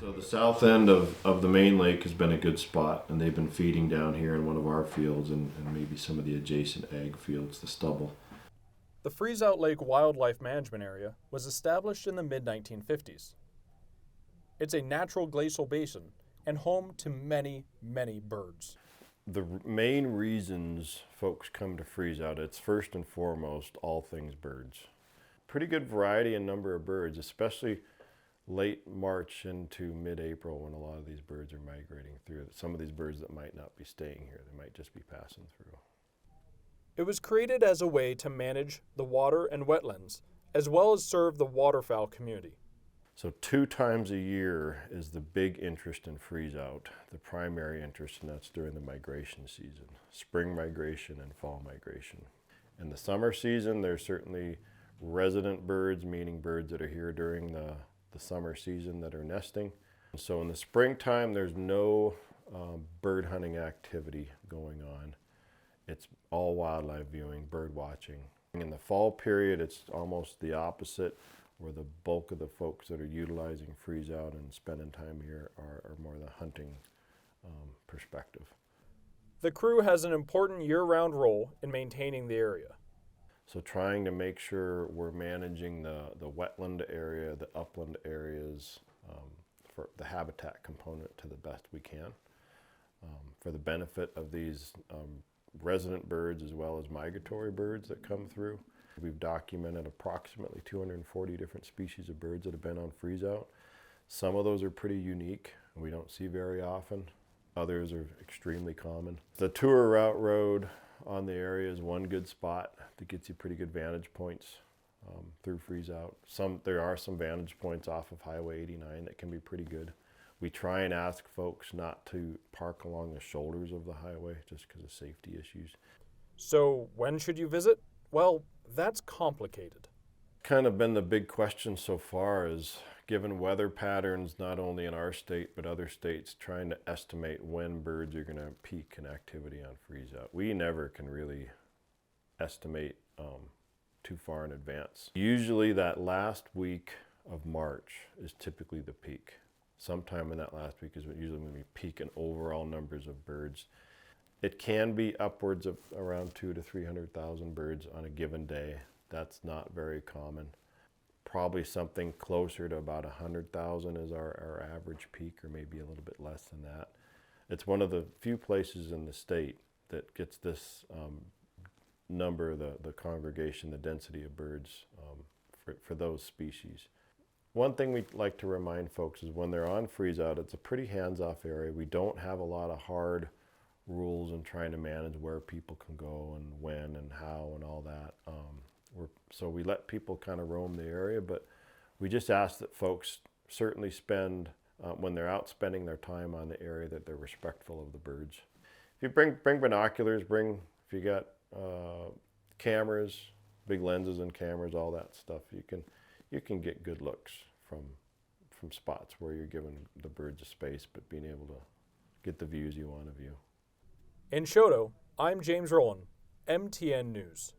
So the south end of the main lake has been a good spot, and they've been feeding down here in one of our fields and maybe some of the adjacent ag fields, the stubble. The Freezeout Lake Wildlife Management Area was established in the mid-1950s. It's a natural glacial basin and home to many, many birds. The main reasons folks come to Freezeout, it's first and foremost all things birds. Pretty good variety and number of birds, especially late March into mid-April when a lot of these birds are migrating through. Some of these birds that might not be staying here, they might just be passing through. It was created as a way to manage the water and wetlands, as well as serve the waterfowl community. So 2 times a year is the big interest in Freezeout, the primary interest, and that's during the migration season, spring migration and fall migration. In the summer season, there's certainly resident birds, meaning birds that are here during the summer season that are nesting. So in the springtime, there's no bird hunting activity going on. It's all wildlife viewing, bird watching. In the fall period, it's almost the opposite, where the bulk of the folks that are utilizing Freezeout and spending time here are more the hunting perspective. The crew has an important year-round role in maintaining the area. So trying to make sure we're managing the wetland area, the upland areas, for the habitat component to the best we can, for the benefit of these resident birds as well as migratory birds that come through. We've documented approximately 240 different species of birds that have been on Freezeout. Some of those are pretty unique and we don't see very often. Others are extremely common. The tour route road on the area is one good spot that gets you pretty good vantage points through Freezeout. There are some vantage points off of Highway 89 that can be pretty good. We try and ask folks not to park along the shoulders of the highway just because of safety issues. So when should you visit? Well, that's complicated. Kind of been the big question so far is, given weather patterns not only in our state but other states, trying to estimate when birds are going to peak in activity on Freezeout. We never can really estimate too far in advance. Usually that last week of March is typically the peak. Sometime in that last week is usually when we peak in overall numbers of birds. It can be upwards of around 200,000 to 300,000 birds on a given day. That's not very common. Probably something closer to about 100,000 is our average peak, or maybe a little bit less than that. It's one of the few places in the state that gets this number, the congregation, the density of birds for those species. One thing we like to remind folks is when they're on Freezeout, it's a pretty hands-off area. We don't have a lot of hard rules in trying to manage where people can go and when and how and all that. So we let people kind of roam the area, but we just ask that folks certainly spend, when they're out spending their time on the area, that they're respectful of the birds. If you bring binoculars, if you got cameras, big lenses and cameras, all that stuff, you can get good looks from spots where you're giving the birds a space, but being able to get the views you want to view. In Chouteau, I'm James Rowland, MTN News.